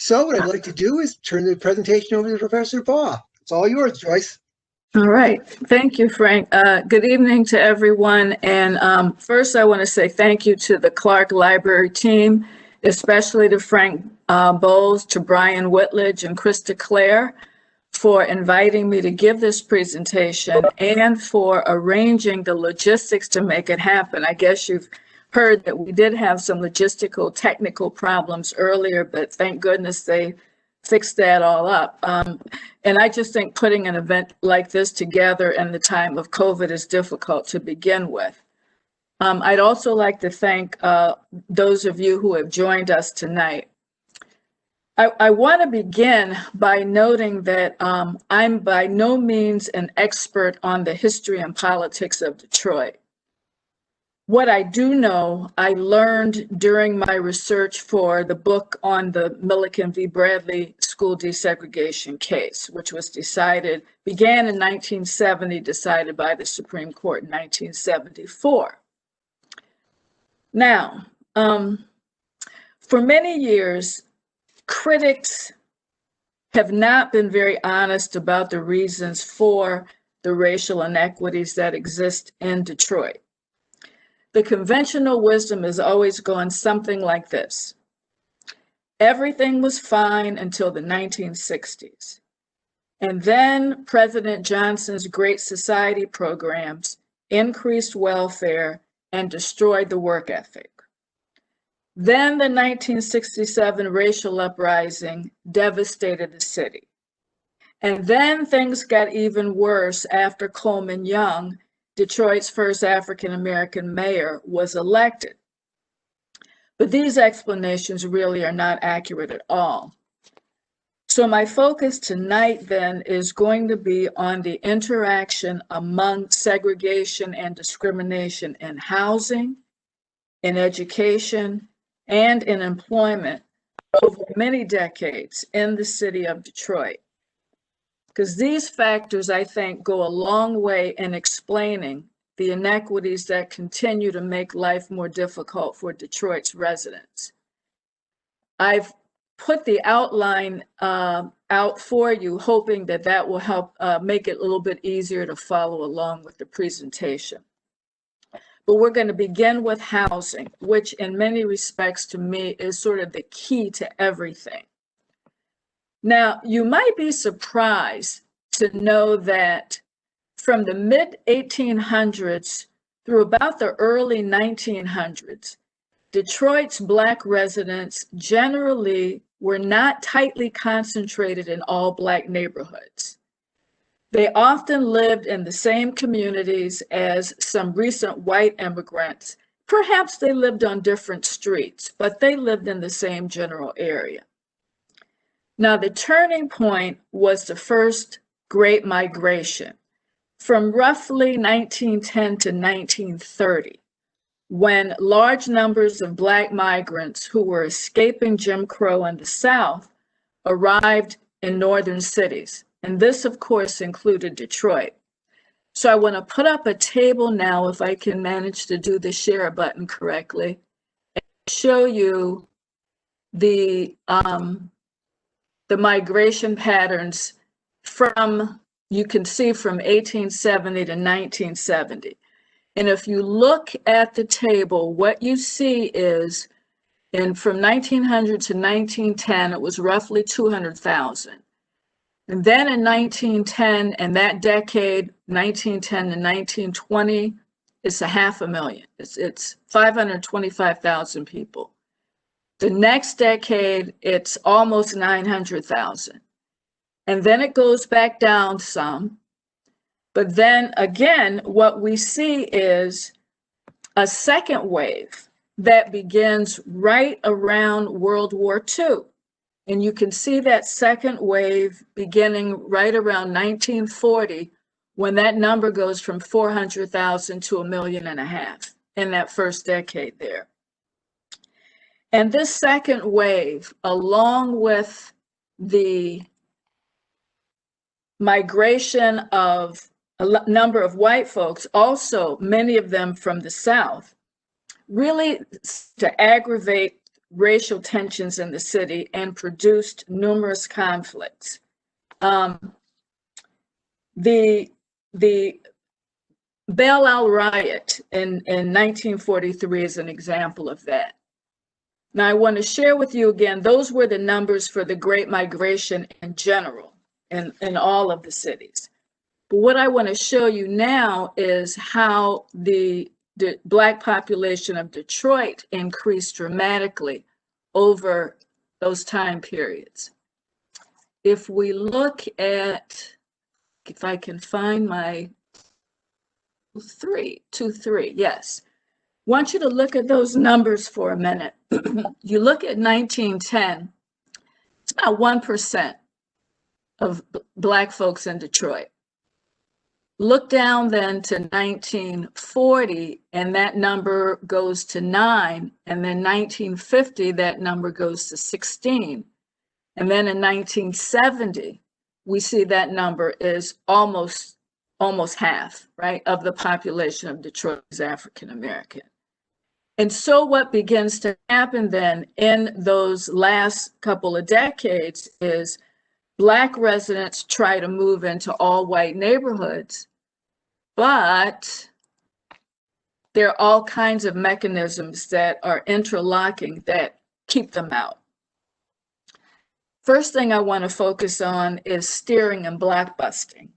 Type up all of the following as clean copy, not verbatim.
So what I'd like to do is turn the presentation over to Professor Baugh. It's all yours, Joyce. All right. Thank you, Frank. Good evening to everyone. And first, I want to say thank you to the Clarke Library team, especially to Frank Bowles, to Brian Whitledge, and Krista Clare for inviting me to give this presentation and for arranging the logistics to make it happen. I guess you've heard that we did have some logistical technical problems earlier, but thank goodness they fixed that all up. And I just think putting an event like this together in the time of COVID is difficult to begin with. I'd also like to thank those of you who have joined us tonight. I want to begin by noting that I'm by no means an expert on the history and politics of Detroit. What I do know, I learned during my research for the book on the Milliken v. Bradley school desegregation case, which was began in 1970, decided by the Supreme Court in 1974. Now, for many years, critics have not been very honest about the reasons for the racial inequities that exist in Detroit. The conventional wisdom has always gone something like this. Everything was fine until the 1960s. And then President Johnson's Great Society programs increased welfare and destroyed the work ethic. Then the 1967 racial uprising devastated the city. And then things got even worse after Coleman Young, Detroit's first African-American mayor, was elected. But these explanations really are not accurate at all. So my focus tonight then is going to be on the interaction among segregation and discrimination in housing, in education, and in employment over many decades in the city of Detroit. Because these factors, I think, go a long way in explaining the inequities that continue to make life more difficult for Detroit's residents. I've put the outline out for you, hoping that that will help make it a little bit easier to follow along with the presentation. But we're going to begin with housing, which in many respects to me is sort of the key to everything. Now, you might be surprised to know that from the mid-1800s through about the early 1900s, Detroit's Black residents generally were not tightly concentrated in all Black neighborhoods. They often lived in the same communities as some recent white immigrants. Perhaps they lived on different streets, but they lived in the same general area. Now, the turning point was the first Great Migration from roughly 1910 to 1930, when large numbers of Black migrants who were escaping Jim Crow in the South arrived in northern cities. And this, of course, included Detroit. So I want to put up a table now, if I can manage to do the share button correctly, and show you the migration patterns from, you can see from 1870 to 1970. And if you look at the table, what you see is, from 1900 to 1910, it was roughly 200,000. And then in 1910, and that decade, 1910 to 1920, it's 500,000. It's 525,000 people. The next decade, it's almost 900,000. And then it goes back down some. But then again, what we see is a second wave that begins right around World War II. And you can see that second wave beginning right around 1940, when that number goes from 400,000 to 1.5 million in that first decade there. And this second wave, along with the migration of a number of white folks, also many of them from the South, really to aggravate racial tensions in the city and produced numerous conflicts. The Belle riot in 1943 is an example of that. Now, I want to share with you again, those were the numbers for the Great Migration in general, in all of the cities. But what I want to show you now is how the Black population of Detroit increased dramatically over those time periods. If we look at, if I can find my 2-3, yes. I want you to look at those numbers for a minute. You look at 1910, it's about 1% of Black folks in Detroit. Look down then to 1940, and that number goes to 9. And then 1950, that number goes to 16. And then in 1970, we see that number is almost half, right, of the population of Detroit is African American. And so what begins to happen then in those last couple of decades is Black residents try to move into all white neighborhoods, but there are all kinds of mechanisms that are interlocking that keep them out. First thing I want to focus on is steering and blockbusting.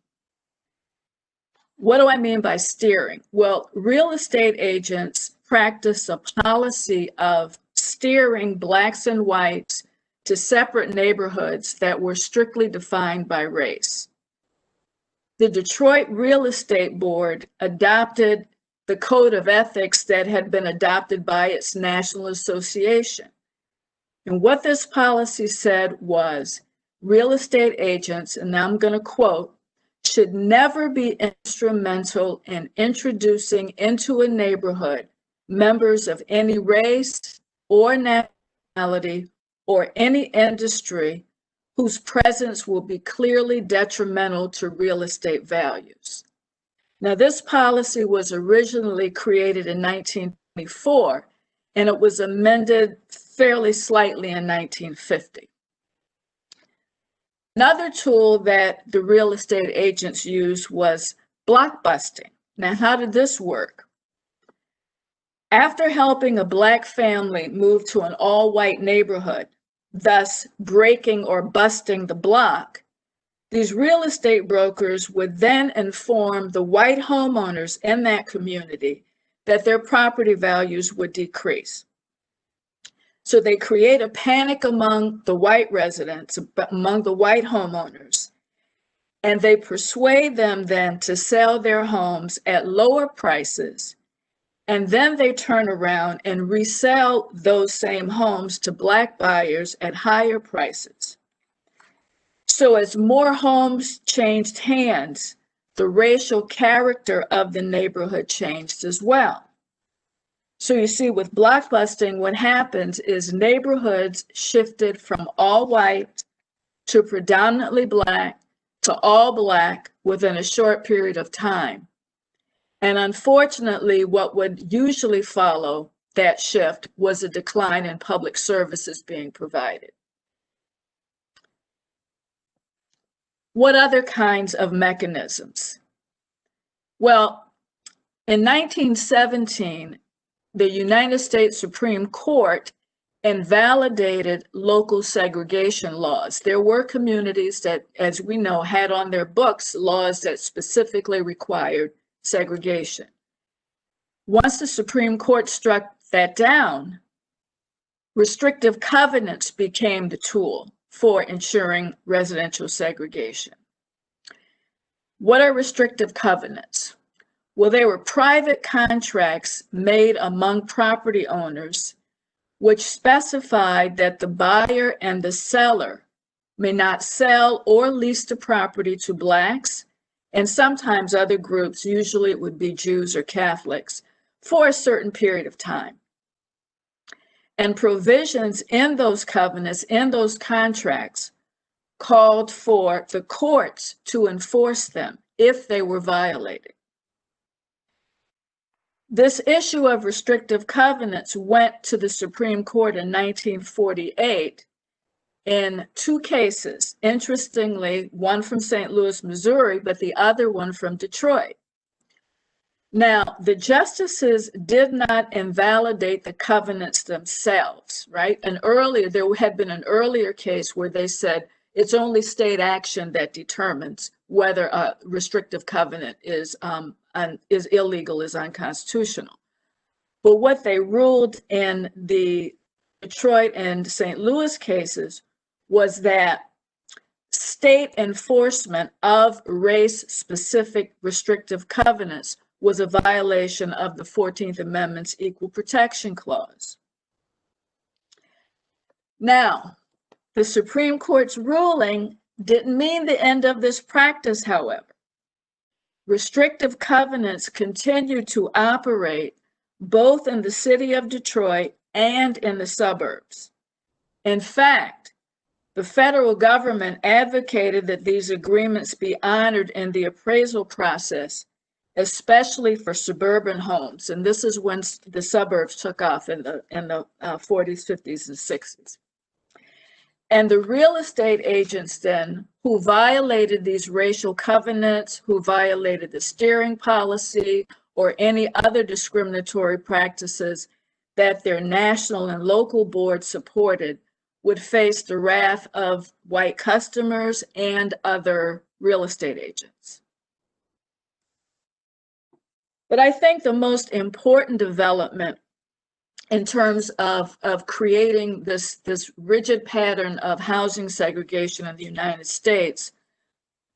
What do I mean by steering? Well, real estate agents practice a policy of steering Blacks and whites to separate neighborhoods that were strictly defined by race. The Detroit Real Estate Board adopted the code of ethics that had been adopted by its national association. And what this policy said was, real estate agents, and now I'm going to quote, should never be instrumental in introducing into a neighborhood members of any race or nationality or any industry whose presence will be clearly detrimental to real estate values. Now, this policy was originally created in 1924, and it was amended fairly slightly in 1950. Another tool that the real estate agents used was blockbusting. Now, how did this work? After helping a Black family move to an all-white neighborhood, thus breaking or busting the block, these real estate brokers would then inform the white homeowners in that community that their property values would decrease. So they create a panic among the white residents, among the white homeowners, and they persuade them then to sell their homes at lower prices, and then they turn around and resell those same homes to Black buyers at higher prices. So as more homes changed hands, the racial character of the neighborhood changed as well. So you see, with blockbusting, what happens is neighborhoods shifted from all white to predominantly Black to all Black within a short period of time. And unfortunately, what would usually follow that shift was a decline in public services being provided. What other kinds of mechanisms? Well, in 1917, the United States Supreme Court invalidated local segregation laws. There were communities that, as we know, had on their books laws that specifically required segregation. Once the Supreme Court struck that down, restrictive covenants became the tool for ensuring residential segregation. What are restrictive covenants? Well, they were private contracts made among property owners which specified that the buyer and the seller may not sell or lease the property to Blacks and sometimes other groups, usually it would be Jews or Catholics, for a certain period of time. And provisions in those covenants, in those contracts, called for the courts to enforce them if they were violated. This issue of restrictive covenants went to the Supreme Court in 1948 in two cases. Interestingly, one from St. Louis, Missouri, but the other one from Detroit. Now, the justices did not invalidate the covenants themselves, right? There had been an earlier case where they said it's only state action that determines whether a restrictive covenant is illegal, is unconstitutional. But what they ruled in the Detroit and St. Louis cases was that state enforcement of race-specific restrictive covenants was a violation of the 14th Amendment's Equal Protection Clause. Now, the Supreme Court's ruling didn't mean the end of this practice, however. Restrictive covenants continued to operate both in the city of Detroit and in the suburbs. In fact, the federal government advocated that these agreements be honored in the appraisal process, especially for suburban homes. And this is when the suburbs took off in the 40s, 50s, and 60s. And the real estate agents then, who violated these racial covenants, who violated the steering policy or any other discriminatory practices that their national and local boards supported, would face the wrath of white customers and other real estate agents. But I think the most important development in terms of creating this rigid pattern of housing segregation in the United States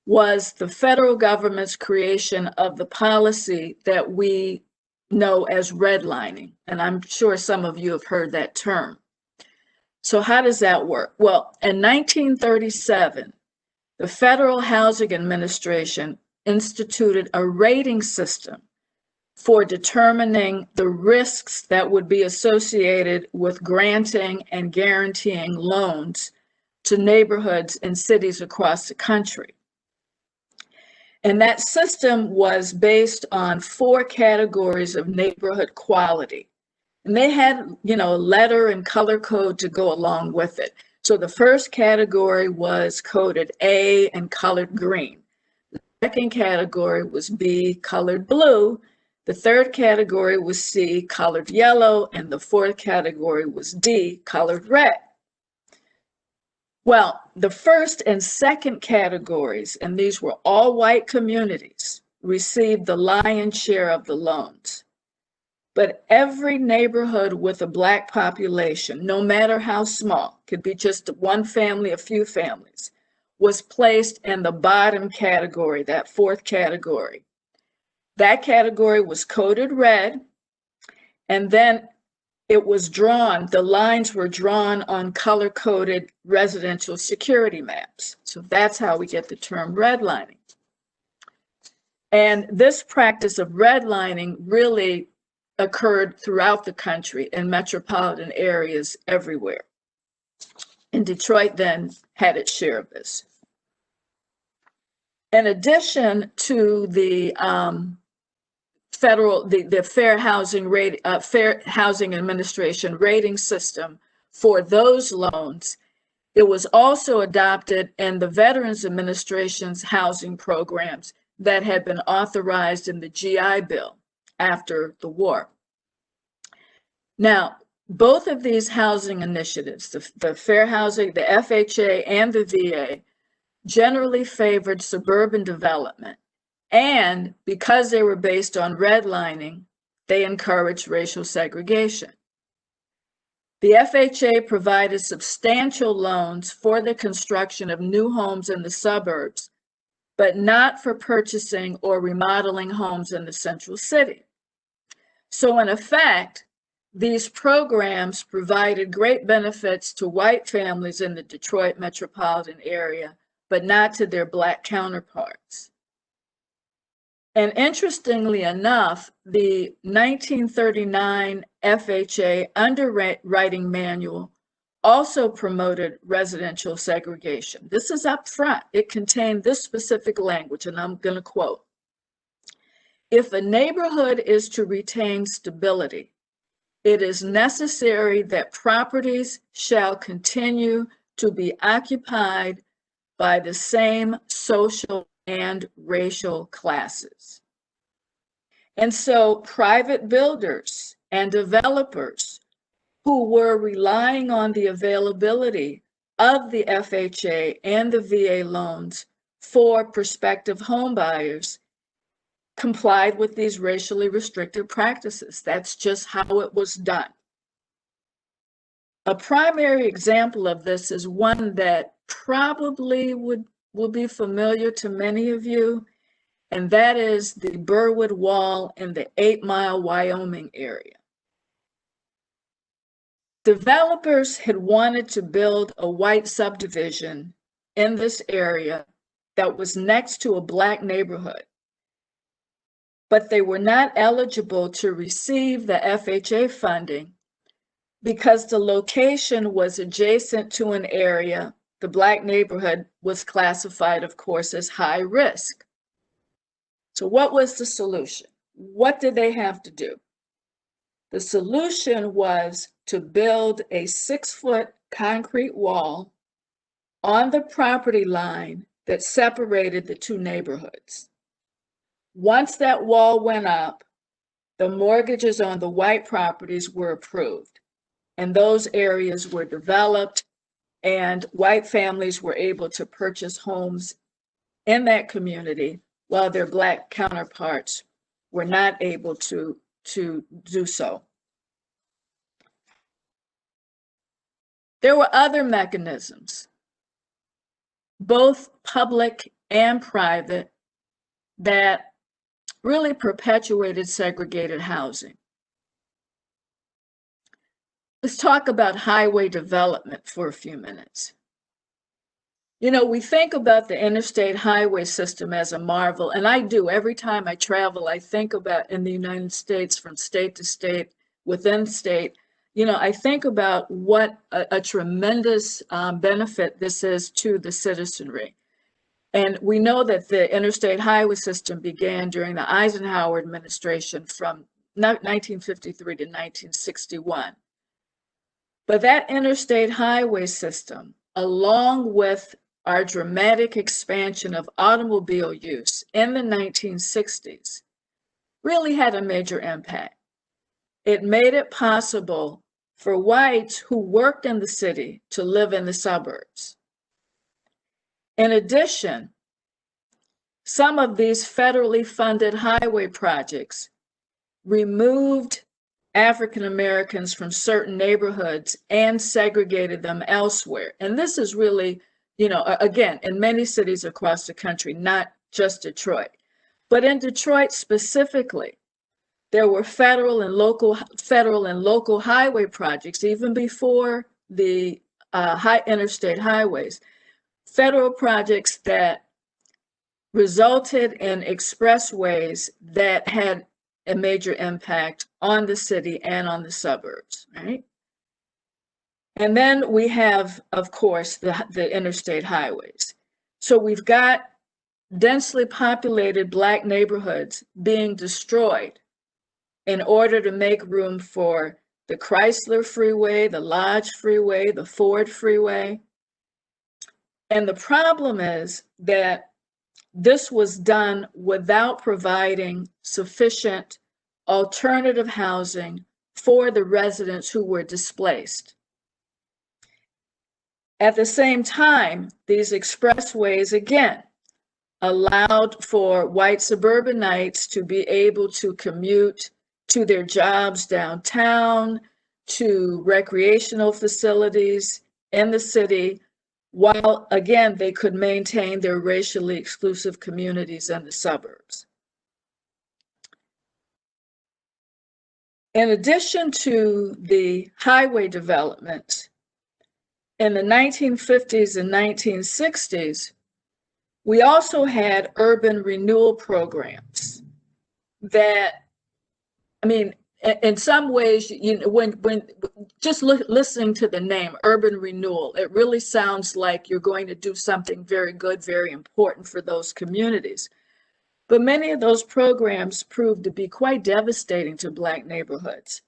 was the federal government's creation of the policy that we know as redlining. And I'm sure some of you have heard that term. So how does that work? Well, in 1937, the Federal Housing Administration instituted a rating system for determining the risks that would be associated with granting and guaranteeing loans to neighborhoods and cities across the country. And that system was based on 4 categories of neighborhood quality. And they had, a letter and color code to go along with it. So the first category was coded A and colored green. The second category was B, colored blue. The third category was C, colored yellow, and the fourth category was D, colored red. Well, the first and second categories, and these were all white communities, received the lion's share of the loans. But every neighborhood with a Black population, no matter how small, could be just one family, a few families, was placed in the bottom category, that fourth category. That category was coded red, and then it was drawn, the lines were drawn on color-coded residential security maps. So that's how we get the term redlining. And this practice of redlining really occurred throughout the country in metropolitan areas everywhere. And Detroit then had its share of this. In addition to the Fair Housing Administration rating system for those loans, it was also adopted in the Veterans Administration's housing programs that had been authorized in the GI Bill after the war. Now, both of these housing initiatives, the Fair Housing, the FHA and the VA, generally favored suburban development. And because they were based on redlining, they encouraged racial segregation. The FHA provided substantial loans for the construction of new homes in the suburbs, but not for purchasing or remodeling homes in the central city. So in effect, these programs provided great benefits to white families in the Detroit metropolitan area, but not to their Black counterparts. And interestingly enough, the 1939 FHA underwriting manual also promoted residential segregation. This is up front. It contained this specific language, and I'm going to quote. If a neighborhood is to retain stability, it is necessary that properties shall continue to be occupied by the same social and racial classes. And so private builders and developers who were relying on the availability of the FHA and the VA loans for prospective home buyers complied with these racially restrictive practices. That's just how it was done. A primary example of this is one that probably will be familiar to many of you, and that is the Burwood Wall in the 8 Mile, Wyoming area. Developers had wanted to build a white subdivision in this area that was next to a Black neighborhood, but they were not eligible to receive the FHA funding because the location was adjacent to an area. The Black neighborhood was classified, of course, as high risk. So what was the solution? What did they have to do? The solution was to build a 6-foot concrete wall on the property line that separated the two neighborhoods. Once that wall went up, the mortgages on the white properties were approved, and those areas were developed, and white families were able to purchase homes in that community while their Black counterparts were not able to do so. There were other mechanisms, both public and private, that really perpetuated segregated housing. Let's talk about highway development for a few minutes. You know, we think about the interstate highway system as a marvel, and I do. Every time I travel, I think about in the United States, from state to state, within state, you know, I think about what a tremendous benefit this is to the citizenry. And we know that the interstate highway system began during the Eisenhower administration from 1953 to 1961. But that interstate highway system, along with our dramatic expansion of automobile use in the 1960s, really had a major impact. It made it possible for whites who worked in the city to live in the suburbs. In addition, some of these federally funded highway projects removed African Americans from certain neighborhoods and segregated them elsewhere. And this is really, you know, again, in many cities across the country, not just Detroit. But in Detroit specifically, there were federal and local highway projects, even before the high interstate highways, federal projects that resulted in expressways that had a major impact on the city and on the suburbs, right? And then we have, of course, the interstate highways. So we've got densely populated Black neighborhoods being destroyed in order to make room for the Chrysler Freeway, the Lodge Freeway, the Ford Freeway. And the problem is that this was done without providing sufficient alternative housing for the residents who were displaced. At the same time, these expressways, again, allowed for white suburbanites to be able to commute to their jobs downtown, to recreational facilities in the city, while, again, they could maintain their racially exclusive communities in the suburbs. In addition to the highway development, in the 1950s and 1960s, we also had urban renewal programs that, I mean, in some ways, you know, when just listening to the name urban renewal, it really sounds like you're going to do something very good, very important for those communities. But many of those programs proved to be quite devastating to Black neighborhoods.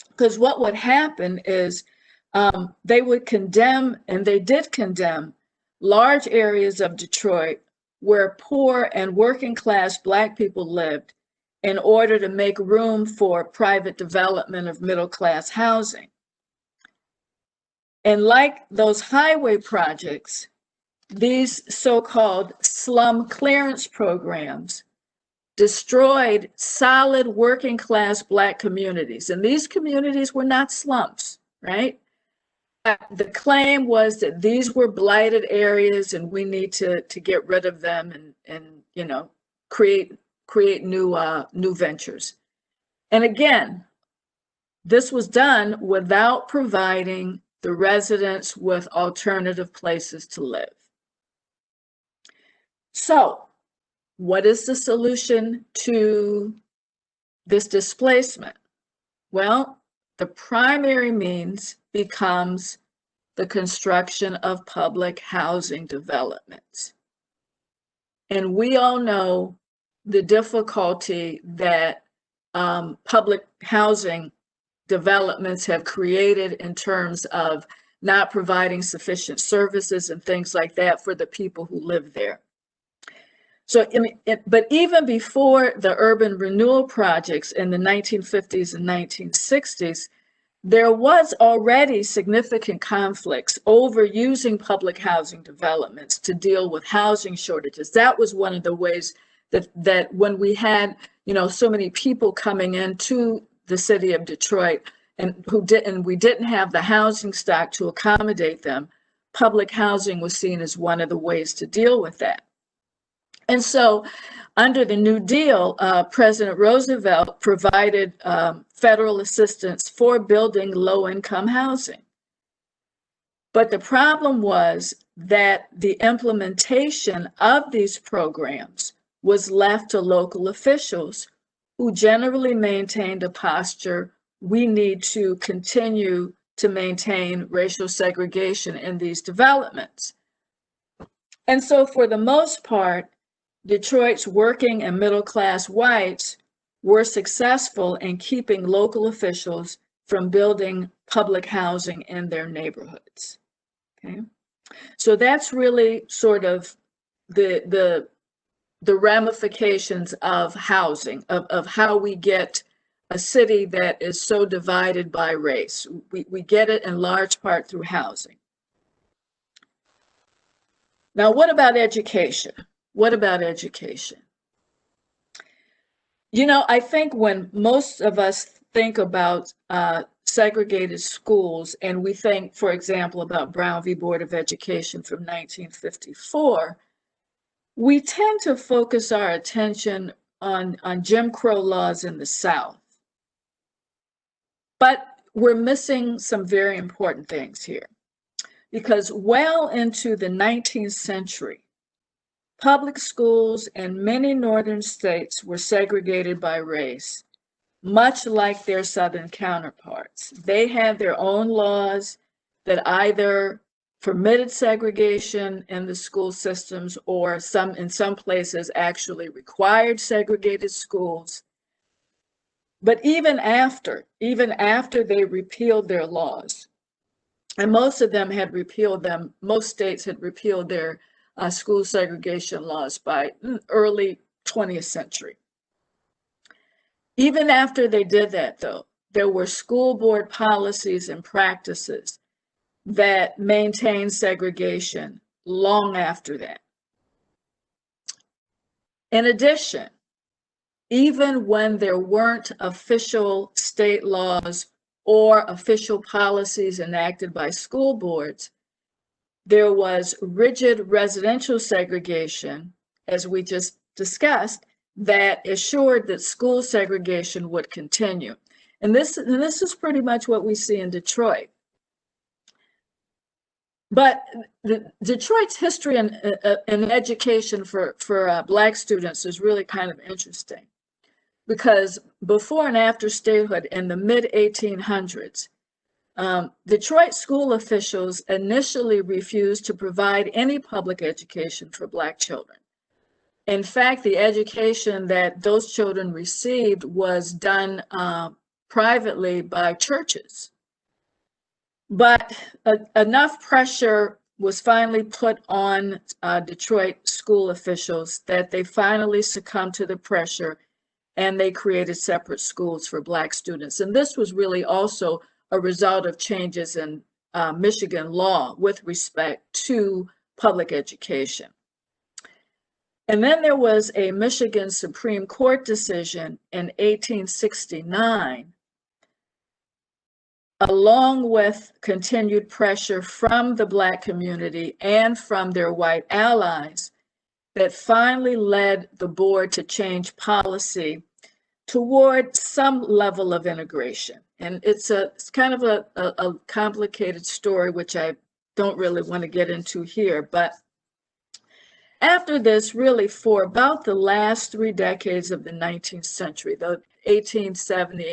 Because what would happen is they would condemn, and they did condemn, large areas of Detroit where poor and working class Black people lived in order to make room for private development of middle class housing. And like those highway projects, these so-called slum clearance programs destroyed solid working class Black communities. And these communities were not slums, right? The claim was that these were blighted areas and we need to get rid of them and you know, create new ventures. And again, this was done without providing the residents with alternative places to live. So, what is the solution to this displacement? Well, the primary means becomes the construction of public housing developments. And we all know the difficulty that public housing developments have created in terms of not providing sufficient services and things like that for the people who live there. So, but even before the urban renewal projects in the 1950s and 1960s, there was already significant conflicts over using public housing developments to deal with housing shortages. That was one of the ways that when we had, you know, so many people coming into the city of Detroit and we didn't have the housing stock to accommodate them, public housing was seen as one of the ways to deal with that. And so under the New Deal, President Roosevelt provided federal assistance for building low-income housing. But the problem was that the implementation of these programs was left to local officials who generally maintained a posture, we need to continue to maintain racial segregation in these developments. And so for the most part, Detroit's working and middle class whites were successful in keeping local officials from building public housing in their neighborhoods. Okay, so that's really sort of the ramifications of housing, of how we get a city that is so divided by race. We get it in large part through housing. Now, what about education? What about education? You know, I think when most of us think about segregated schools, and we think, for example, about Brown v. Board of Education from 1954, we tend to focus our attention on Jim Crow laws in the South. But we're missing some very important things here, because well into the 19th century, public schools in many northern states were segregated by race, much like their southern counterparts. They had their own laws that either permitted segregation in the school systems or in some places actually required segregated schools. But even after they repealed their laws, and most of them had repealed them, most states had repealed their school segregation laws by early 20th century. Even after they did that, though, there were school board policies and practices that maintained segregation long after that. In addition, even when there weren't official state laws or official policies enacted by school boards, there was rigid residential segregation, as we just discussed, that assured that school segregation would continue. And this is pretty much what we see in Detroit. But Detroit's history in education for Black students is really kind of interesting, because before and after statehood in the mid-1800s, Detroit school officials initially refused to provide any public education for Black children. In fact, the education that those children received was done privately by churches. But enough pressure was finally put on Detroit school officials that they finally succumbed to the pressure, and they created separate schools for Black students. And this was really also a result of changes in Michigan law with respect to public education. And then there was a Michigan Supreme Court decision in 1869, along with continued pressure from the Black community and from their white allies, that finally led the board to change policy toward some level of integration. And it's kind of a complicated story, which I don't really want to get into here. But after this, really for about the last 3 decades of the 19th century, the 1870,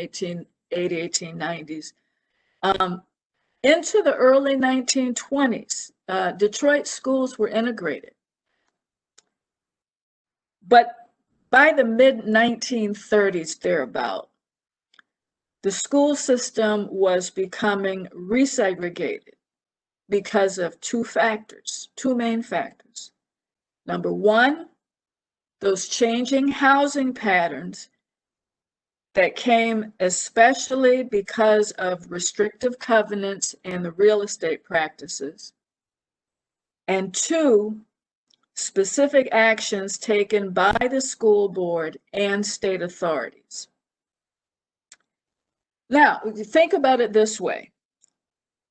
1880, 1890s, into the early 1920s, Detroit schools were integrated. But by the mid-1930s, thereabout, the school system was becoming resegregated because of two main factors. Number one, those changing housing patterns that came especially because of restrictive covenants and the real estate practices. And two, specific actions taken by the school board and state authorities. Now, if you think about it this way,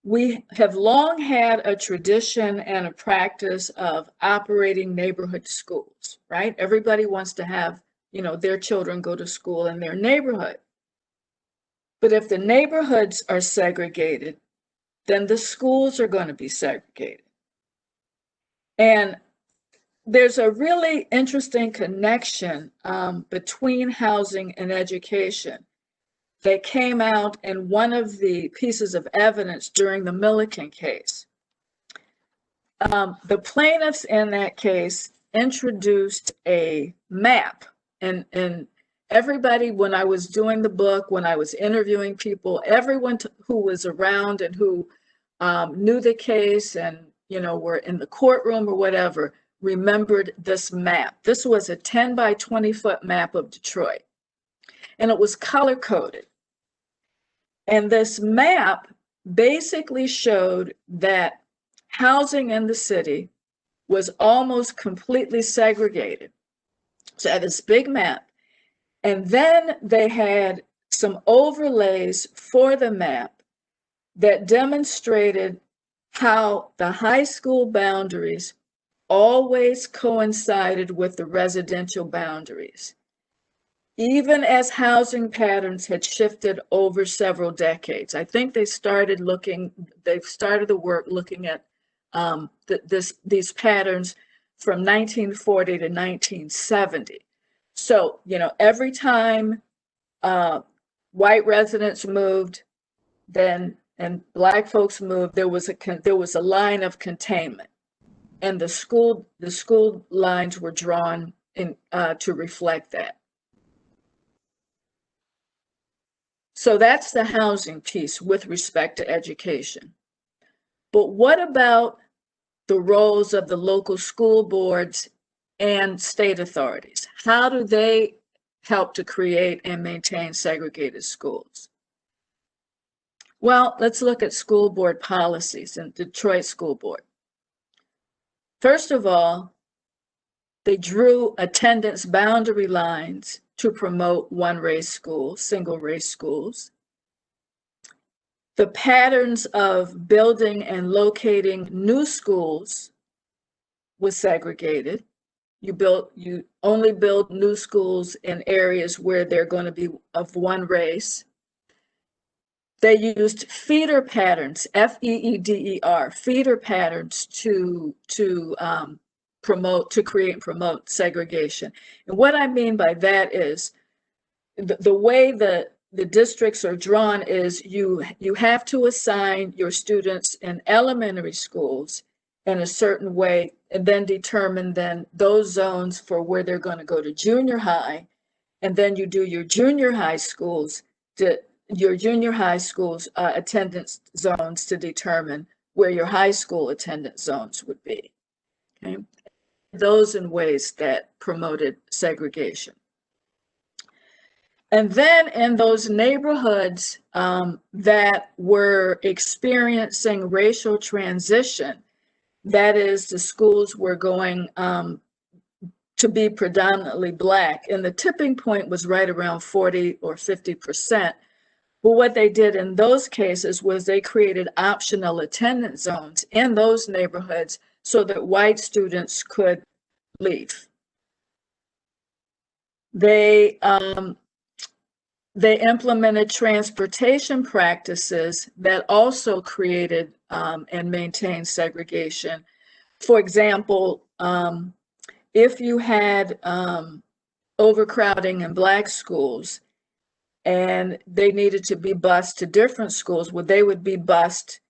we have long had a tradition and a practice of operating neighborhood schools, right? Everybody wants to have, their children go to school in their neighborhood. But if the neighborhoods are segregated, then the schools are going to be segregated. And there's a really interesting connection between housing and education that came out in one of the pieces of evidence during the Milliken case. The plaintiffs in that case introduced a map, and everybody, when I was doing the book, when I was interviewing people, everyone who was around and who knew the case and were in the courtroom or whatever, remembered this map. This was a 10 by 20 foot map of Detroit, and it was color coded. And this map basically showed that housing in the city was almost completely segregated. So I had this big map, and then they had some overlays for the map that demonstrated how the high school boundaries always coincided with the residential boundaries, even as housing patterns had shifted over several decades. I think they've started the work looking at these patterns from 1940 to 1970. So, every time white residents moved, and Black folks moved, there was a line of containment. And the school lines were drawn in to reflect that. So that's the housing piece with respect to education. But what about the roles of the local school boards and state authorities? How do they help to create and maintain segregated schools? Well, let's look at school board policies in Detroit School Board. First of all, they drew attendance boundary lines to promote one-race schools, single-race schools. The patterns of building and locating new schools was segregated. You only build new schools in areas where they're going to be of one race. They used feeder patterns, FEEDER, feeder patterns to create and promote segregation. And what I mean by that is the way the districts are drawn is you have to assign your students in elementary schools in a certain way, and then determine then those zones for where they're going to go to junior high. And then you do your junior high schools, attendance zones to determine where your high school attendance zones would be. Okay? Those in ways that promoted segregation. And then in those neighborhoods that were experiencing racial transition, that is, the schools were going to be predominantly Black, and the tipping point was right around 40 or 50%. But what they did in those cases was they created optional attendance zones in those neighborhoods so that white students could leave. They implemented transportation practices that also created and maintained segregation. For example, if you had overcrowding in Black schools and they needed to be bused to different schools, well, they would be bused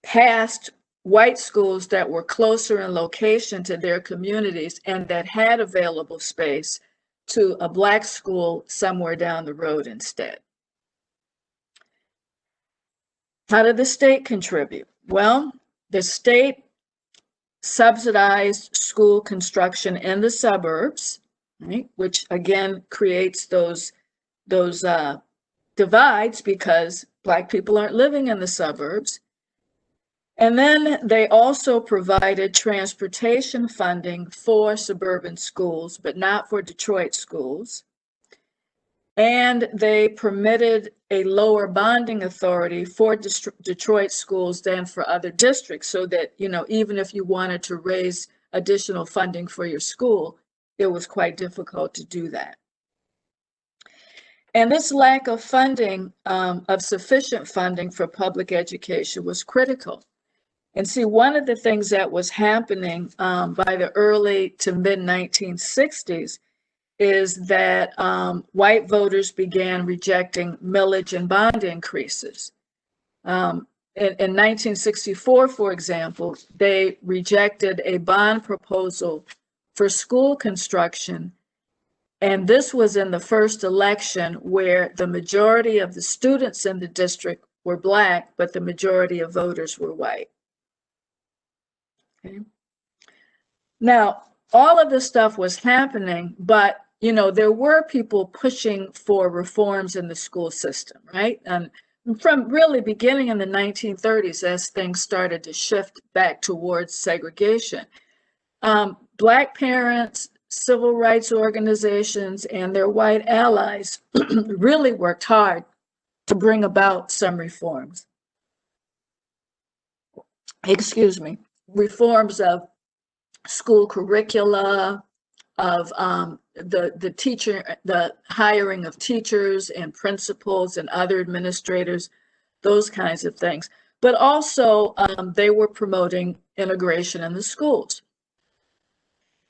past white schools that were closer in location to their communities and that had available space to a Black school somewhere down the road instead. How did the state contribute? Well, the state subsidized school construction in the suburbs, right, which again creates those divides because Black people aren't living in the suburbs. And then they also provided transportation funding for suburban schools, but not for Detroit schools. And they permitted a lower bonding authority for Detroit schools than for other districts, so that, you know, even if you wanted to raise additional funding for your school, it was quite difficult to do that. And this lack of funding, of sufficient funding for public education was critical. And see, one of the things that was happening by the early to mid 1960s is that white voters began rejecting millage and bond increases. In 1964, for example, they rejected a bond proposal for school construction. And this was in the first election where the majority of the students in the district were Black, but the majority of voters were white. Okay. Now, all of this stuff was happening, but, you know, there were people pushing for reforms in the school system, right? And from really beginning in the 1930s, as things started to shift back towards segregation, Black parents, civil rights organizations, and their white allies really worked hard to bring about some reforms. Excuse me. Reforms of school curricula, of the hiring of teachers and principals and other administrators, those kinds of things. But also they were promoting integration in the schools.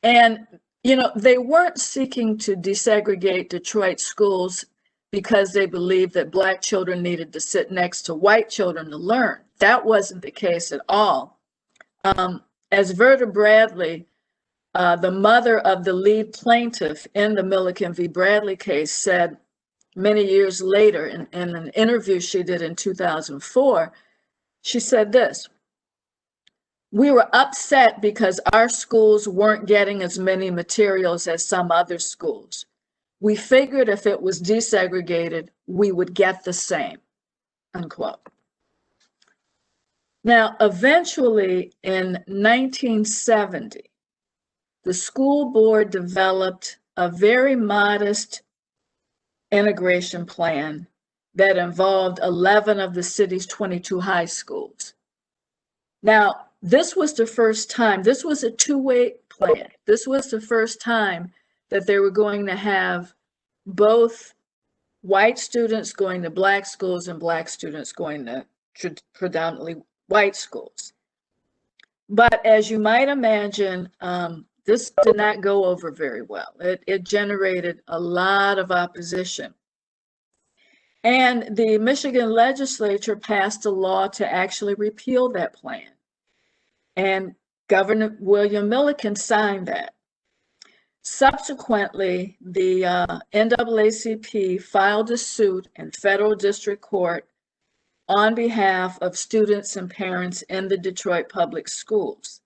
And, you know, they weren't seeking to desegregate Detroit schools because they believed that Black children needed to sit next to white children to learn. That wasn't the case at all. As Verda Bradley, the mother of the lead plaintiff in the Milliken v. Bradley case, said many years later in an interview she did in 2004, she said this: "We were upset because our schools weren't getting as many materials as some other schools. We figured if it was desegregated, we would get the same," unquote. Now, eventually in 1970, the school board developed a very modest integration plan that involved 11 of the city's 22 high schools. Now, this was the first time, this was a two-way plan. This was the first time that they were going to have both white students going to Black schools and Black students going to predominantly white schools. But as you might imagine, this did not go over very well. It generated a lot of opposition. And the Michigan legislature passed a law to actually repeal that plan. And Governor William Milliken signed that. Subsequently, the NAACP filed a suit in federal district court on behalf of students and parents in the Detroit public schools.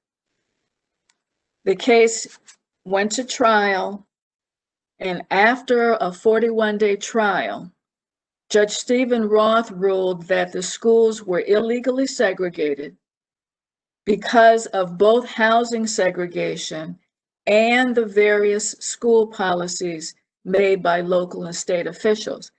The case went to trial, and after a 41-day trial, Judge Stephen Roth ruled that the schools were illegally segregated because of both housing segregation and the various school policies made by local and state officials.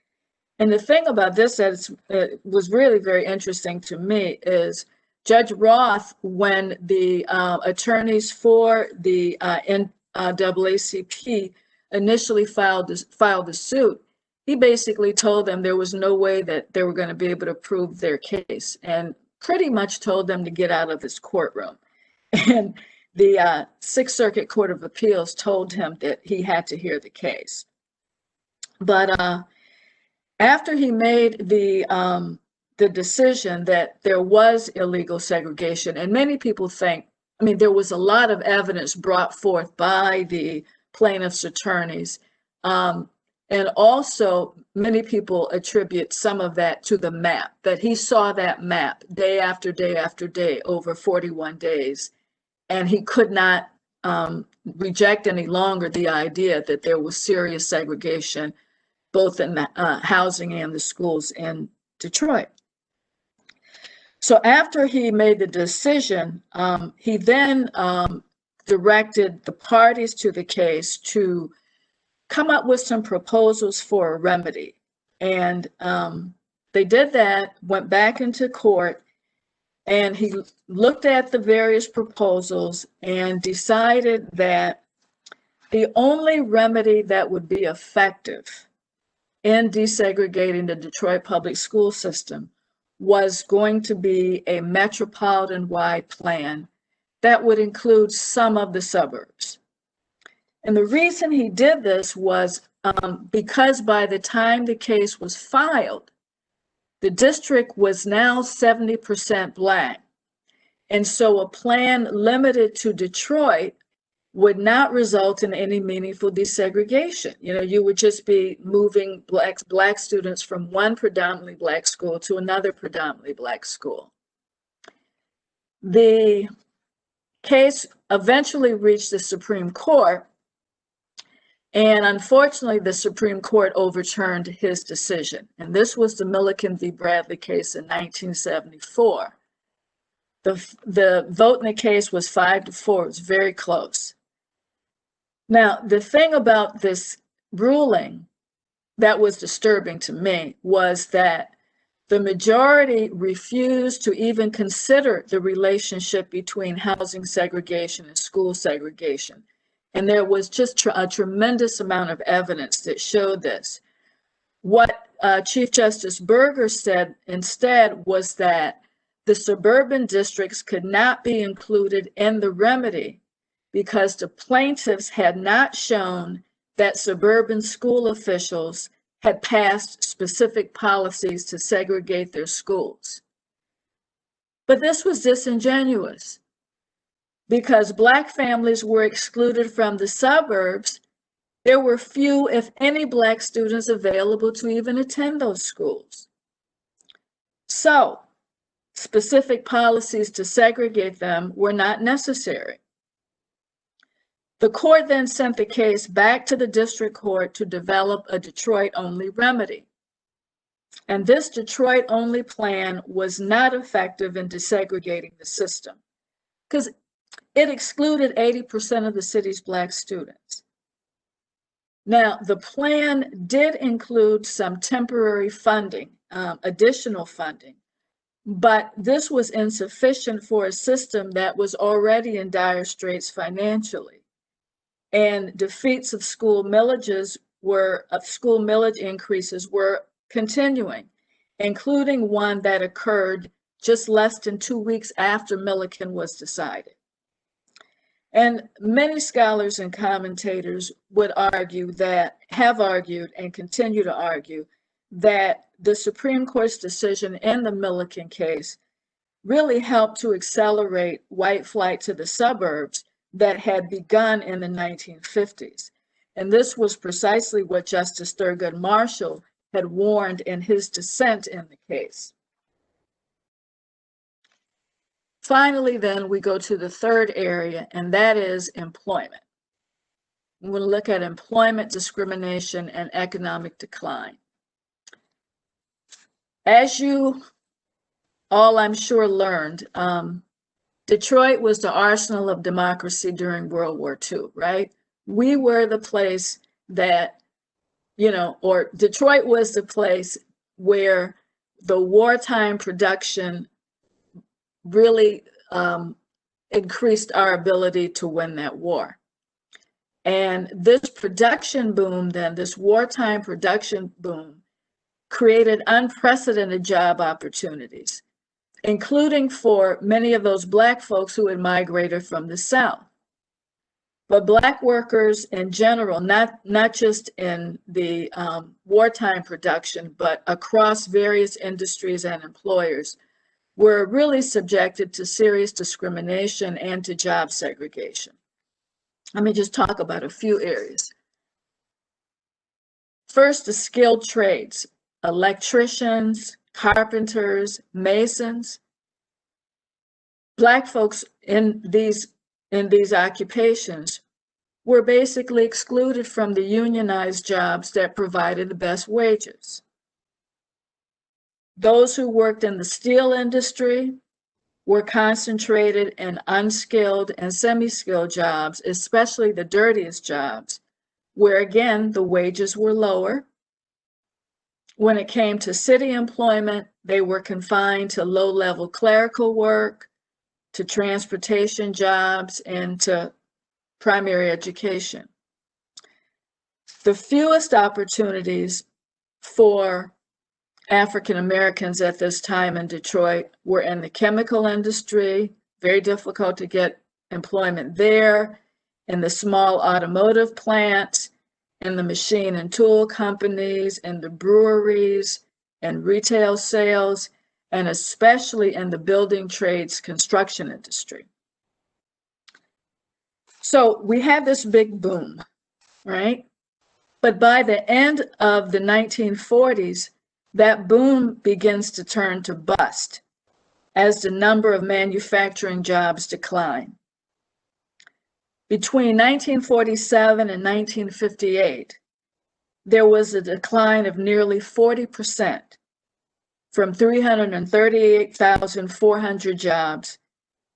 And the thing about this that was really very interesting to me is Judge Roth, when the attorneys for the NAACP initially filed the suit, he basically told them there was no way that they were going to be able to prove their case, and pretty much told them to get out of his courtroom. And the Sixth Circuit Court of Appeals told him that he had to hear the case. But after he made the decision that there was illegal segregation, and many people think, I mean, there was a lot of evidence brought forth by the plaintiff's attorneys, and also many people attribute some of that to the map, that he saw that map day after day after day over 41 days, and he could not reject any longer the idea that there was serious segregation both in the housing and the schools in Detroit. So after he made the decision, he then directed the parties to the case to come up with some proposals for a remedy. And they did that, went back into court, and he looked at the various proposals and decided that the only remedy that would be effective in desegregating the Detroit public school system was going to be a metropolitan-wide plan that would include some of the suburbs. And the reason he did this was because by the time the case was filed, the district was now 70% Black. And so a plan limited to Detroit would not result in any meaningful desegregation. You know, you would just be moving Black students from one predominantly Black school to another predominantly Black school. The case eventually reached the Supreme Court, and unfortunately, the Supreme Court overturned his decision. And this was the Milliken v. Bradley case in 1974. The vote in the case was 5-4. It was very close. Now, the thing about this ruling that was disturbing to me was that the majority refused to even consider the relationship between housing segregation and school segregation. And there was just a tremendous amount of evidence that showed this. What Chief Justice Berger said instead was that the suburban districts could not be included in the remedy because the plaintiffs had not shown that suburban school officials had passed specific policies to segregate their schools. But this was disingenuous because Black families were excluded from the suburbs. There were few, if any, Black students available to even attend those schools. So, specific policies to segregate them were not necessary. The court then sent the case back to the district court to develop a Detroit-only remedy. And this Detroit-only plan was not effective in desegregating the system because it excluded 80% of the city's Black students. Now, the plan did include some temporary funding, additional funding, but this was insufficient for a system that was already in dire straits financially. And defeats of school millage increases were continuing, including one that occurred just less than 2 weeks after Milliken was decided. And many scholars and commentators would argue that, have argued and continue to argue, that the Supreme Court's decision in the Milliken case really helped to accelerate white flight to the suburbs that had begun in the 1950s. And this was precisely what Justice Thurgood Marshall had warned in his dissent in the case. Finally, then, we go to the third area, and that is employment. We're going to look at employment discrimination and economic decline. As you all, I'm sure, learned, Detroit was the arsenal of democracy during World War II, right? We were the place that, or Detroit was the place where the wartime production really increased our ability to win that war. And this production boom, then, this wartime production boom, created unprecedented job opportunities, including for many of those Black folks who had migrated from the South. But Black workers in general, not just in the wartime production, but across various industries and employers, were really subjected to serious discrimination and to job segregation. Let me just talk about a few areas. First, the skilled trades, electricians, carpenters, masons. Black folks in these occupations were basically excluded from the unionized jobs that provided the best wages. Those who worked in the steel industry were concentrated in unskilled and semi-skilled jobs, especially the dirtiest jobs, where again, the wages were lower. When it came to city employment, they were confined to low-level clerical work, to transportation jobs, and to primary education. The fewest opportunities for African Americans at this time in Detroit were in the chemical industry, very difficult to get employment there, in the small automotive plants, in the machine and tool companies, in the breweries, and retail sales, and especially in the building trades construction industry. So we had this big boom, right? But by the end of the 1940s, that boom begins to turn to bust as the number of manufacturing jobs decline. Between 1947 and 1958, there was a decline of nearly 40%, from 338,400 jobs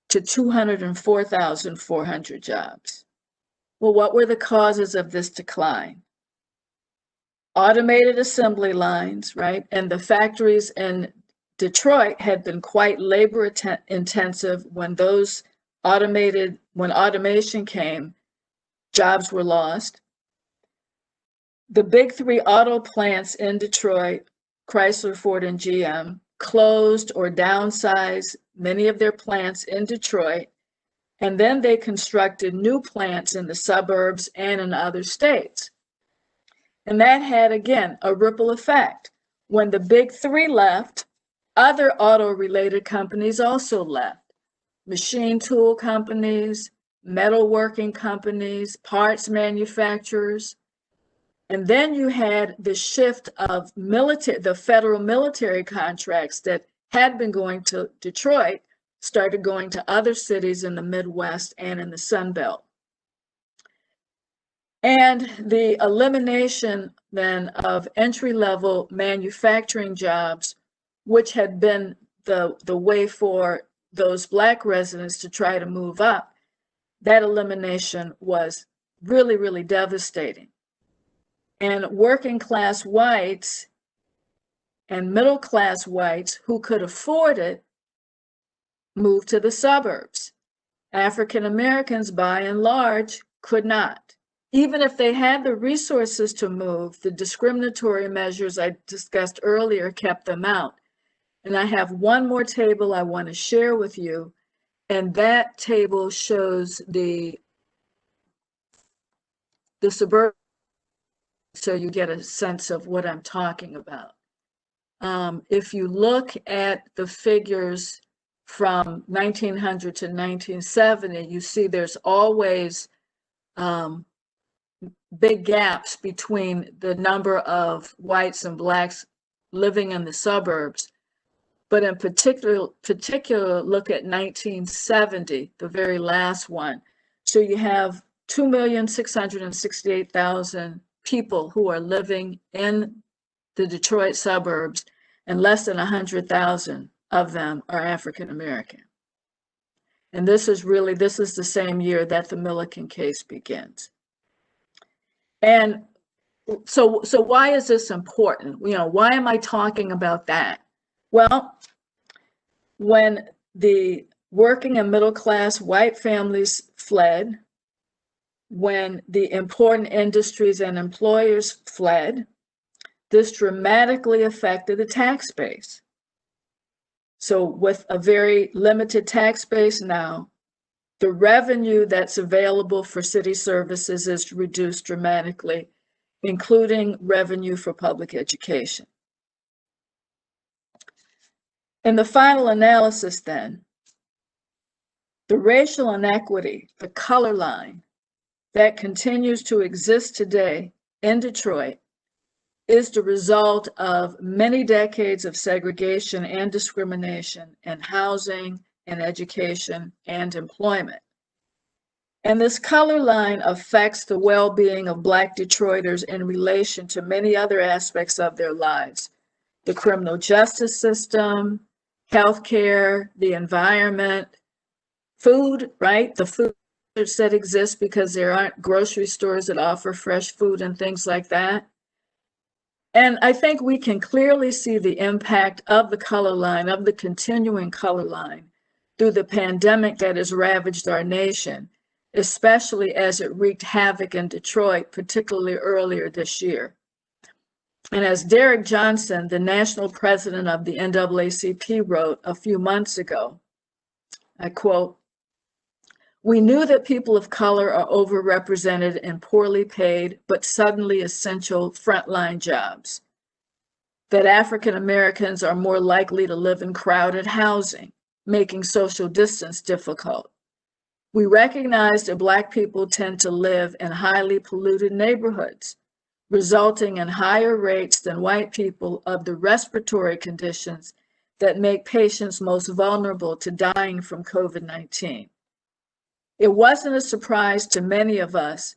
to 204,400 jobs. Well, what were the causes of this decline? Automated assembly lines, right? And the factories in Detroit had been quite labor intensive when when automation came, jobs were lost. The big three auto plants in Detroit, Chrysler, Ford, and GM, closed or downsized many of their plants in Detroit, and then they constructed new plants in the suburbs and in other states. And that had, again, a ripple effect. When the big three left, other auto-related companies also left. Machine tool companies, metalworking companies, parts manufacturers. And then you had the shift of the federal military contracts that had been going to Detroit, started going to other cities in the Midwest and in the Sun Belt. And the elimination then of entry-level manufacturing jobs, which had been the way for those Black residents to try to move up, that elimination was really, really devastating. And working class whites and middle class whites who could afford it moved to the suburbs. African Americans, by and large, could not. Even if they had the resources to move, the discriminatory measures I discussed earlier kept them out. And I have one more table I want to share with you, and that table shows the suburban, so you get a sense of what I'm talking about. If you look at the figures from 1900 to 1970, you see there's always big gaps between the number of whites and blacks living in the suburbs. But in particular, look at 1970, the very last one. So you have 2,668,000 people who are living in the Detroit suburbs, and less than 100,000 of them are African American. And this is the same year that the Milliken case begins. And so why is this important? Why am I talking about that? Well, when the working and middle class white families fled, when the important industries and employers fled, this dramatically affected the tax base. So with a very limited tax base now, the revenue that's available for city services is reduced dramatically, including revenue for public education. In the final analysis then, the racial inequity, the color line that continues to exist today in Detroit is the result of many decades of segregation and discrimination in housing and education and employment. And this color line affects the well-being of Black Detroiters in relation to many other aspects of their lives: the criminal justice system, healthcare, the environment, food, right? The food that exists because there aren't grocery stores that offer fresh food and things like that. And I think we can clearly see the impact of the color line, of the continuing color line, through the pandemic that has ravaged our nation, especially as it wreaked havoc in Detroit, particularly earlier this year. And as Derek Johnson, the national president of the NAACP, wrote a few months ago, I quote, "We knew that people of color are overrepresented in poorly paid but suddenly essential frontline jobs, that African Americans are more likely to live in crowded housing, making social distance difficult. We recognize that Black people tend to live in highly polluted neighborhoods, resulting in higher rates than white people of the respiratory conditions that make patients most vulnerable to dying from COVID-19. It wasn't a surprise to many of us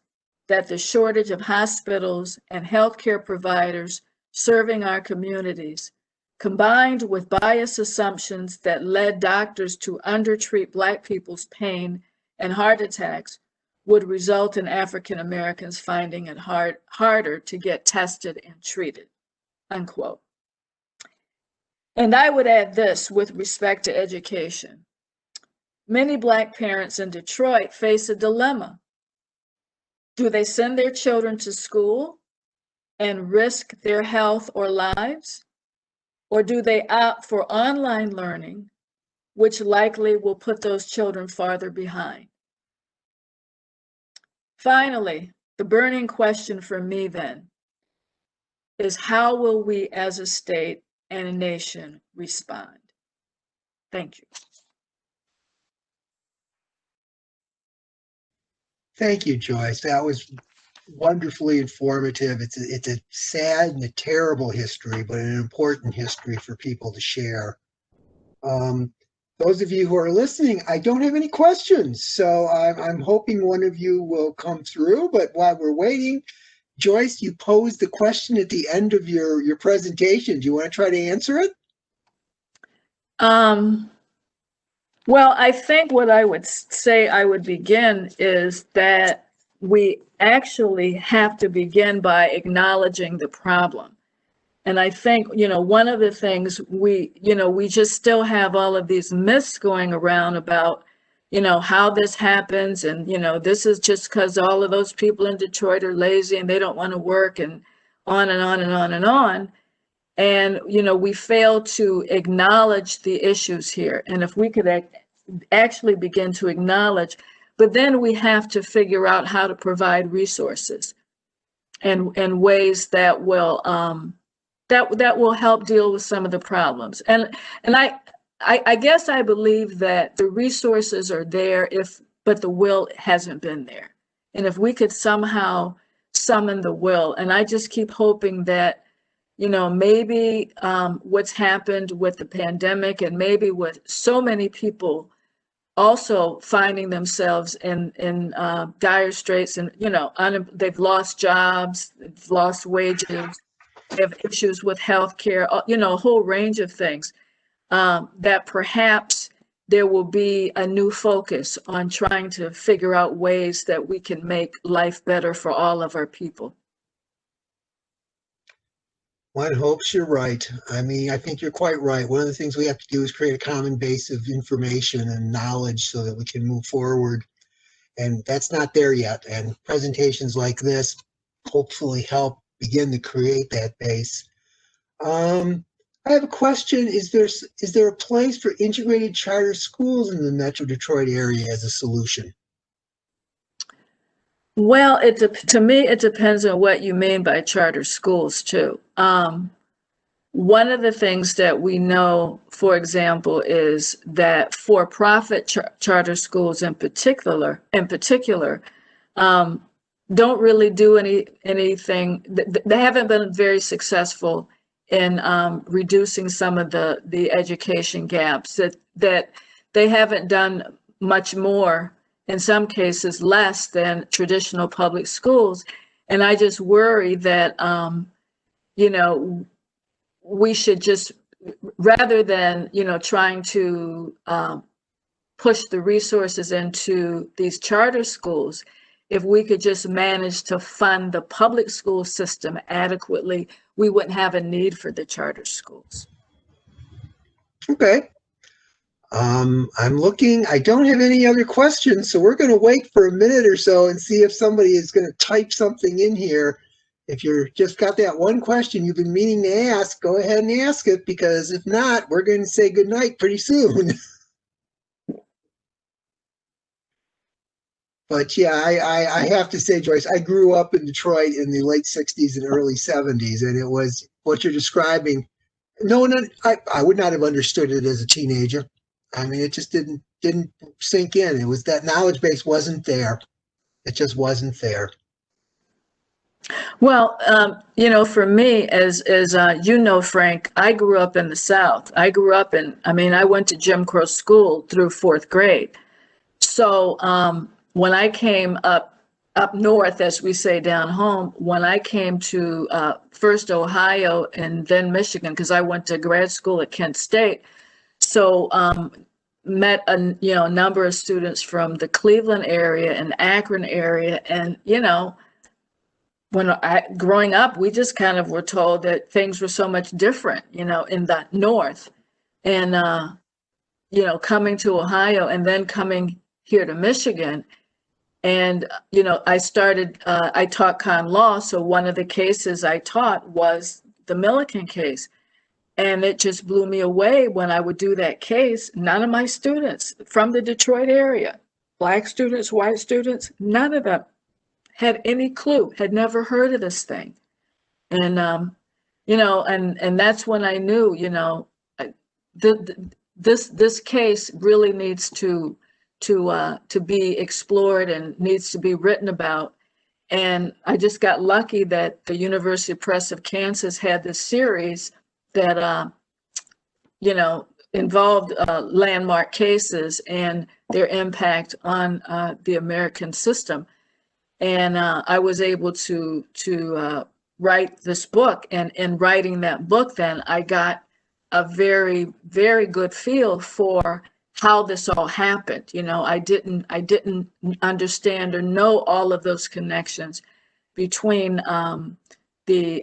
that the shortage of hospitals and healthcare providers serving our communities, combined with biased assumptions that led doctors to undertreat Black people's pain and heart attacks, would result in African Americans finding it harder to get tested and treated," unquote. And I would add this with respect to education. Many Black parents in Detroit face a dilemma. Do they send their children to school and risk their health or lives? Or do they opt for online learning, which likely will put those children farther behind? Finally, the burning question for me then is, how will we as a state and a nation respond? Thank you. Thank you, Joyce. That was wonderfully informative. It's a sad and a terrible history, but an important history for people to share. Those of you who are listening, I don't have any questions, so I'm hoping one of you will come through. But while we're waiting, Joyce, you posed the question at the end of your presentation. Do you want to try to answer it? Well, I think what I would say I would begin is that we actually have to begin by acknowledging the problem. And I think, one of the things we just still have all of these myths going around about, how this happens. And, this is just because all of those people in Detroit are lazy and they don't want to work, and on and on and on and on. And, we fail to acknowledge the issues here. And if we could actually begin to acknowledge, but then we have to figure out how to provide resources and ways that will that will help deal with some of the problems. And I guess I believe that the resources are there, but the will hasn't been there. And if we could somehow summon the will, and I just keep hoping that, maybe what's happened with the pandemic, and maybe with so many people also finding themselves in dire straits, and they've lost jobs, they've lost wages, they have issues with healthcare, a whole range of things, that perhaps there will be a new focus on trying to figure out ways that we can make life better for all of our people. One hopes you're right. I mean, I think you're quite right. One of the things we have to do is create a common base of information and knowledge so that we can move forward. And that's not there yet. And presentations like this hopefully help begin to create that base. I have a question. Is there a place for integrated charter schools in the Metro Detroit area as a solution? Well, to me, it depends on what you mean by charter schools too. One of the things that we know, for example, is that for-profit charter schools in particular, don't really do anything. They haven't been very successful in reducing some of the education gaps. That they haven't done much more, in some cases less than traditional public schools. And I just worry that we should just, rather than trying to push the resources into these charter schools, if we could just manage to fund the public school system adequately, we wouldn't have a need for the charter schools. Okay. I'm looking. I don't have any other questions, so we're going to wait for a minute or so and see if somebody is going to type something in here. If you're just got that one question you've been meaning to ask, go ahead and ask it, because if not, we're going to say goodnight pretty soon. But yeah, I have to say, Joyce, I grew up in Detroit in the late 60s and early 70s, and it was what you're describing. I would not have understood it as a teenager. I mean, it just didn't sink in. It was that knowledge base wasn't there. It just wasn't there. Well, for me, as Frank, I grew up in the South. I went to Jim Crow school through 4th grade. So when I came up north, as we say down home, when I came to first Ohio and then Michigan, because I went to grad school at Kent State, so met a number of students from the Cleveland area and Akron area, and growing up, we just kind of were told that things were so much different, in the North, and coming to Ohio and then coming here to Michigan. And, I taught con law. So one of the cases I taught was the Milliken case. And it just blew me away when I would do that case. None of my students from the Detroit area, Black students, white students, none of them had any clue, had never heard of this thing. And, and that's when I knew, this case really needs to be explored and needs to be written about. And I just got lucky that the University Press of Kansas had this series that, involved landmark cases and their impact on the American system. And I was able to write this book. And in writing that book, then I got a very, very good feel for how this all happened. I didn't understand or know all of those connections between the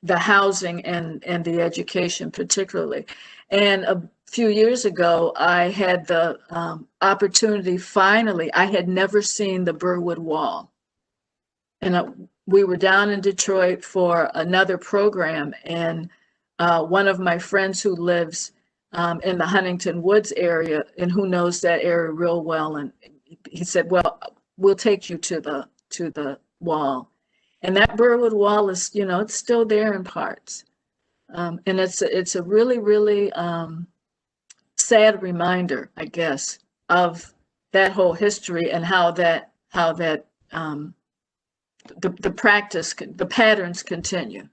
housing and the education particularly. And a few years ago, I had the opportunity, finally, I had never seen the Burwood Wall. And we were down in Detroit for another program, and one of my friends who lives in the Huntington Woods area and who knows that area real well, and he said, well, we'll take you to the wall. And that Burwood Wall is, it's still there in parts. And it's a really, really sad reminder, I guess, of that whole history and how the practice, the patterns continue.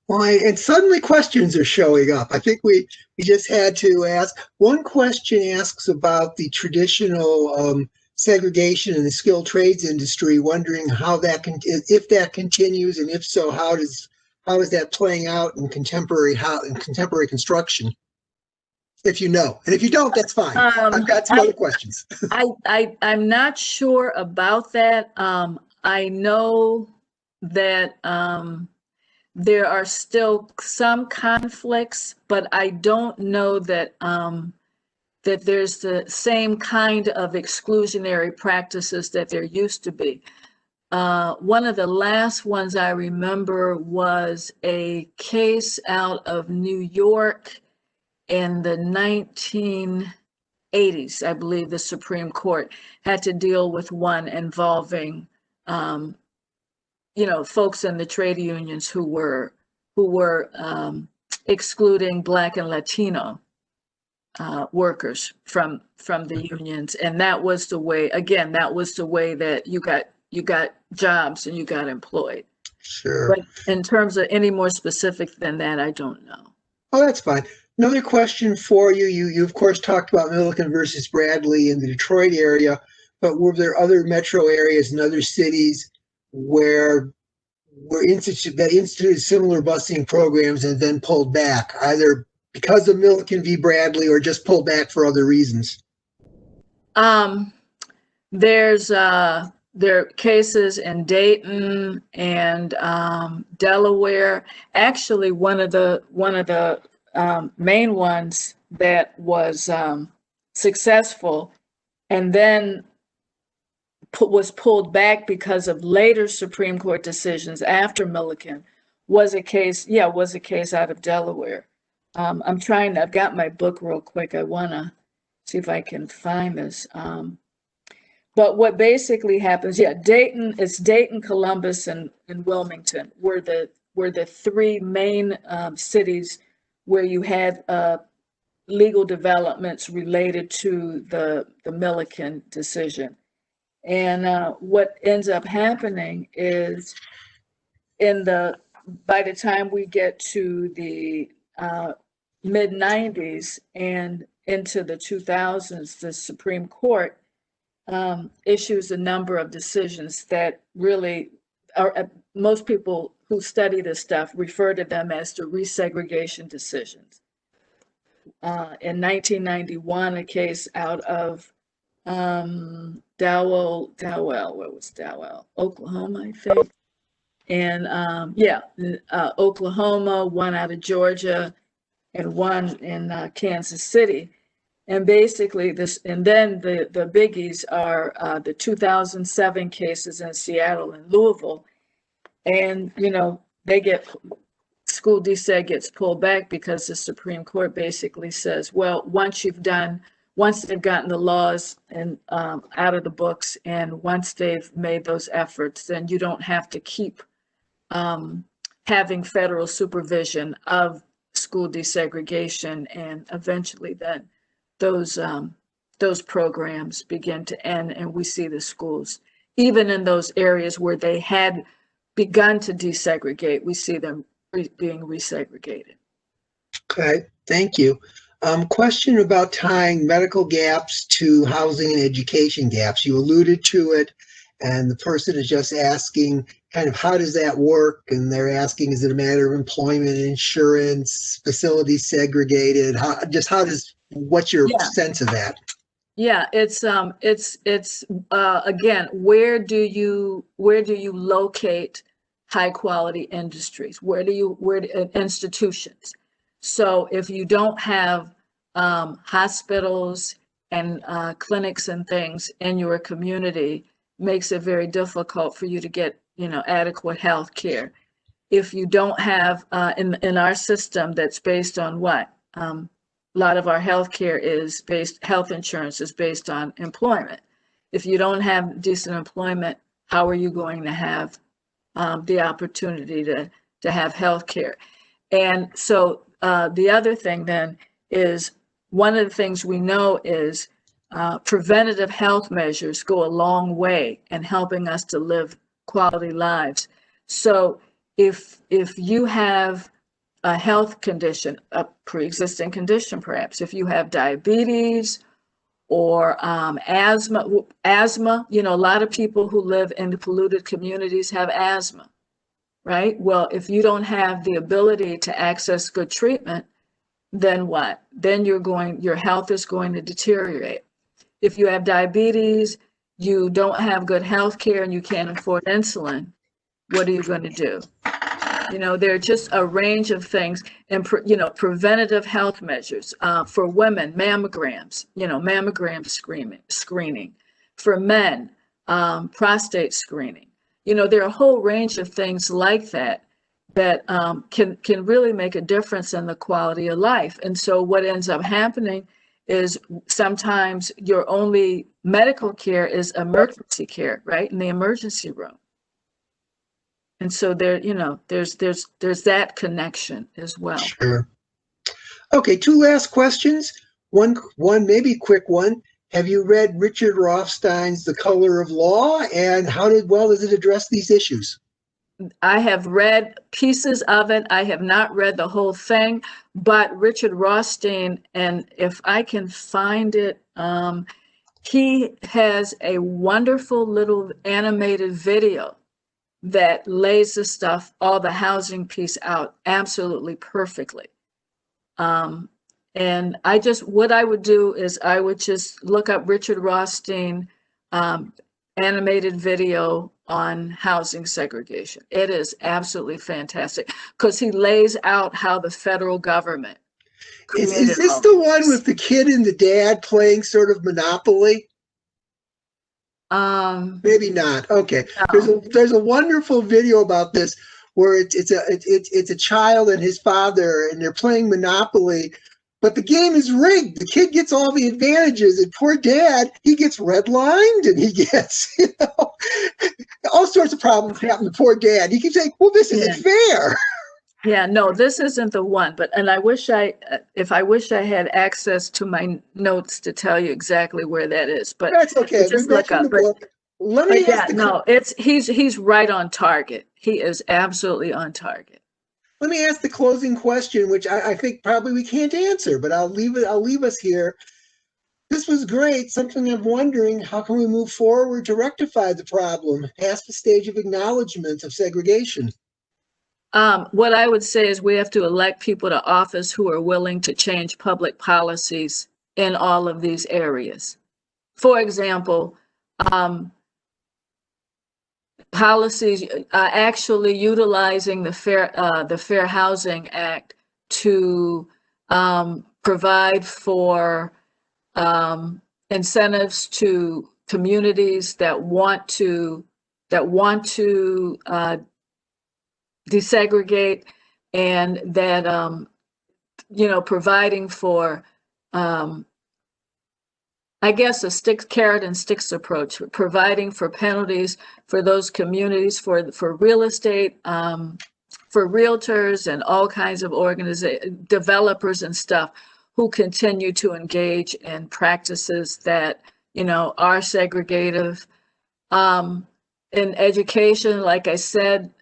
Well, and suddenly questions are showing up. I think we just had to ask. One question asks about the traditional segregation in the skilled trades industry, wondering how that if that continues, and if so, how is that playing out in contemporary construction? If you know, and if you don't, that's fine. I've got some other questions. I'm not sure about that. I know that there are still some conflicts, but I don't know that that there's the same kind of exclusionary practices that there used to be. One of the last ones I remember was a case out of New York in the 1980s. I believe the Supreme Court had to deal with one involving folks in the trade unions who were excluding Black and Latino workers from the unions, and that was the way. Again, that was the way that you got jobs and you got employed. Sure. But in terms of any more specific than that, I don't know. Oh, that's fine. Another question for you. You of course talked about Milliken versus Bradley in the Detroit area, but were there other metro areas and other cities where instituted similar busing programs and then pulled back, either because of Milliken v. Bradley or just pulled back for other reasons? There are cases in Dayton and Delaware. Actually, one of the main ones that was successful and then was pulled back because of later Supreme Court decisions after Milliken was a case out of Delaware. I've got my book real quick. I want to see if I can find this. But what basically happens, Dayton, Columbus, and Wilmington were the three main cities where you had legal developments related to the Milliken decision. And what ends up happening is by the time we get to the mid-90s and into the 2000s, the Supreme Court issues a number of decisions that really are, most people who study this stuff refer to them as the resegregation decisions. In 1991, a case out of Dowell, where was Dowell? Oklahoma, I think. And Oklahoma, one out of Georgia, and one in Kansas City. And basically and then the biggies are the 2007 cases in Seattle and Louisville. And, school deseg gets pulled back because the Supreme Court basically says, well, once they've gotten the laws and out of the books, and once they've made those efforts, then you don't have to keep having federal supervision of school desegregation, and eventually then those programs begin to end, and we see the schools, even in those areas where they had begun to desegregate, we see them being resegregated. Okay, thank you. Question about tying medical gaps to housing and education gaps. You alluded to it, and the person is just asking kind of how does that work? And they're asking, is it a matter of employment, insurance, facilities segregated? What's your sense of that? Yeah, it's again, where do you locate high quality industries? Institutions? So if you don't have hospitals and clinics and things in your community, makes it very difficult for you to get adequate health care. If you don't have in our system that's based on what? A lot of our health insurance is based on employment. If you don't have decent employment, how are you going to have the opportunity to have health care? And so the other thing then is one of the things we know is preventative health measures go a long way in helping us to live quality lives. So if you have a health condition, a pre-existing condition perhaps, if you have diabetes or asthma, a lot of people who live in the polluted communities have asthma, right? Well, if you don't have the ability to access good treatment, then what? Then your health is going to deteriorate. If you have diabetes, you don't have good health care and you can't afford insulin, what are you going to do? There are just a range of things, and preventative health measures for women, mammograms, mammogram screening. For men, prostate screening. There are a whole range of things like that can really make a difference in the quality of life. And so what ends up happening is sometimes your only medical care is emergency care, right, in the emergency room. And so there's that connection as well. Sure. Okay, two last questions. One maybe quick one. Have you read Richard Rothstein's The Color of Law, and how does it address these issues? I have read pieces of it. I have not read the whole thing, but Richard Rothstein, and if I can find it, he has a wonderful little animated video that lays the stuff, all the housing piece out absolutely perfectly. And what I would do is I would just look up Richard Rothstein animated video on housing segregation. It is absolutely fantastic because he lays out how the federal government is this the one with the kid and the dad playing sort of Monopoly? Maybe not. Okay. No. There's a wonderful video about this where it's a child and his father, and they're playing Monopoly, but the game is rigged. The kid gets all the advantages, and poor dad, he gets redlined, and he gets all sorts of problems happen to poor dad. He keeps saying, "Well, this isn't fair." Yeah, no, this isn't the one. And I wish I had access to my notes to tell you exactly where that is. But that's okay. Just look up. He's right on target. He is absolutely on target. Let me ask the closing question, which I think probably we can't answer, but I'll leave us here. This was great. Something I'm wondering, how can we move forward to rectify the problem past the stage of acknowledgement of segregation? What I would say is we have to elect people to office who are willing to change public policies in all of these areas. For example, policies actually utilizing the Fair Housing Act to provide for incentives to communities that want to desegregate, and that providing for I guess a carrot and sticks approach, providing for penalties for those communities, for real estate, for realtors and all kinds of developers and stuff who continue to engage in practices that are segregative. In education, like I said,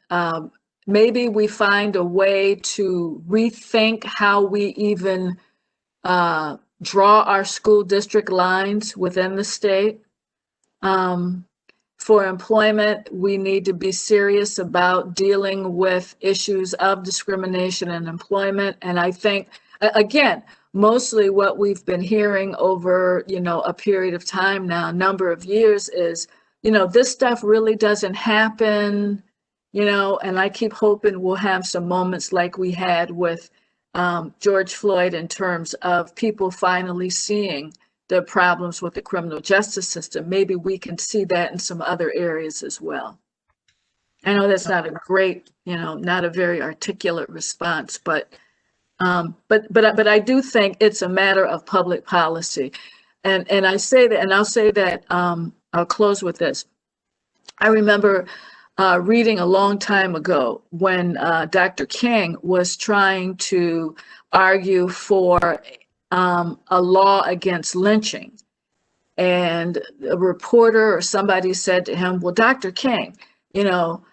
maybe we find a way to rethink how we even draw our school district lines within the state. For employment, we need to be serious about dealing with issues of discrimination in employment. And I think, again, mostly what we've been hearing over, a period of time now, a number of years, is, this stuff really doesn't happen, and I keep hoping we'll have some moments like we had with George Floyd, in terms of people finally seeing the problems with the criminal justice system. Maybe we can see that in some other areas as well. I know that's not a great, not a very articulate response, but I do think it's a matter of public policy. And I say that, and I'll say that, I'll close with this. I remember reading a long time ago when Dr. King was trying to argue for a law against lynching. And a reporter or somebody said to him, well, Dr. King, you know,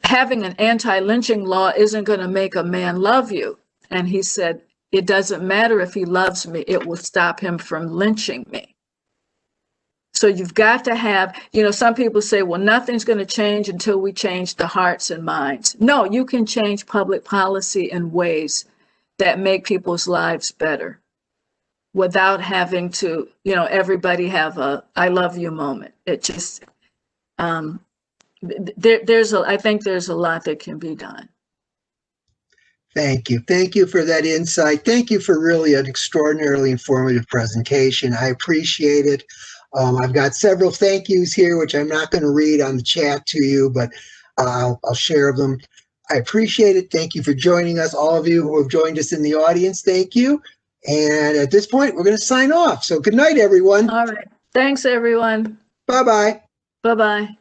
having an anti-lynching law isn't going to make a man love you. And he said, it doesn't matter if he loves me, it will stop him from lynching me. So you've got to have, you know, some people say, well, nothing's going to change until we change the hearts and minds. No, you can change public policy in ways that make people's lives better without having to, you know, everybody have a I love you moment. It just, I think there's a lot that can be done. Thank you. Thank you for that insight. Thank you for really an extraordinarily informative presentation. I appreciate it. I've got several thank yous here, which I'm not going to read on the chat to you, but I'll share them. I appreciate it. Thank you for joining us. All of you who have joined us in the audience, thank you. And at this point, we're going to sign off. So good night, everyone. All right. Thanks, everyone. Bye-bye. Bye-bye.